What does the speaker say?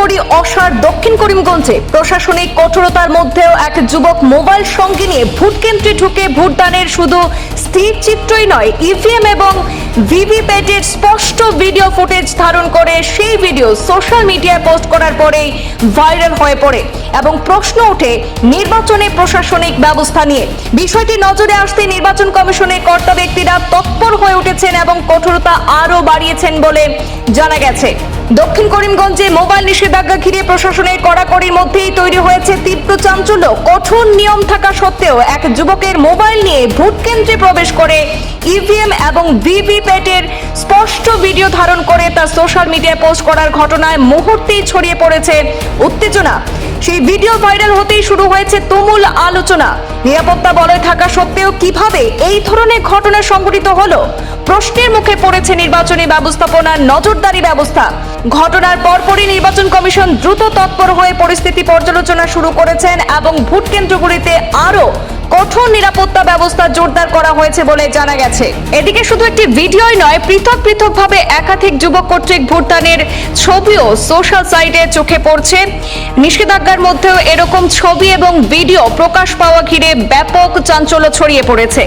কড়াকড়ি অসাড় দক্ষিণ করিমগঞ্জে প্রশাসনিক কঠোরতার মধ্যেও এক যুবক মোবাইল সঙ্গে নিয়ে ভোট কেন্দ্রে ঢুকে ভোটদানের শুধু স্থির চিত্রই নয়, ইভিএম এবং ভিভিপ্যাটের স্পষ্ট ভিডিও ফুটেজ ধারণ করে সেই ভিডিও সোশ্যাল মিডিয়ায় পোস্ট করার পরেই ভাইরাল হয়ে পড়ে এবং প্রশ্ন ওঠে নির্বাচনে প্রশাসনিক ব্যবস্থা নিয়ে। বিষয়টি নজরে আসতে নির্বাচন কমিশনের কর্তা ব্যক্তিরা তৎপর হয়ে উঠেছেন এবং কঠোরতা আরও বাড়িয়েছেন বলে জানা গেছে। দক্ষিণ করিমগঞ্জে মোবাইল নিষেধাজ্ঞা ঘিরে প্রশাসনের কড়াকড়ির মধ্যেই তৈরি হয়েছে তীব্র চাঞ্চল্য। কঠোর নিয়ম থাকা সত্ত্বেও এক যুবকের মোবাইল নিয়ে ভোট কেন্দ্রে প্রবেশ করে ইভিএম এবং ভিভিপ্যাটের স্পষ্ট ভিডিও ধারণ করে তা সোশ্যাল মিডিয়ায় পোস্ট করার ঘটনায় মুহূর্তেই ছড়িয়ে পড়েছে উত্তেজনা। সেই ভিডিও ভাইরাল হতেই শুরু হয়েছে তুমুল আলোচনা। নিরাপত্তা বলয় থাকা সত্ত্বেও কিভাবে এই ধরনের ঘটনা সংঘটিত হলো? প্রশ্নের মুখে পড়েছে নির্বাচনী ব্যবস্থাপনার নজরদারি ব্যবস্থা। ঘটনার পরপরই নির্বাচন কমিশন দ্রুত তৎপর হয়ে পরিস্থিতি পর্যালোচনা শুরু করেছেন এবং ভোট কেন্দ্রগুলিতে আরও কঠোর নিরাপত্তা ব্যবস্থা জোরদার করা হয়েছে বলে জানা গেছে। এদিকে শুধু একটি ভিডিওই নয়, পৃথক পৃথকভাবে একাধিক যুবক কর্তৃক ভোটদানের ছবিও সোশ্যাল সাইটে চোখে পড়ছে। নিষেধাজ্ঞার মধ্যেও এরকম ছবি এবং ভিডিও প্রকাশ পাওয়া ঘিরে ব্যাপক চাঞ্চল্য ছড়িয়ে পড়েছে।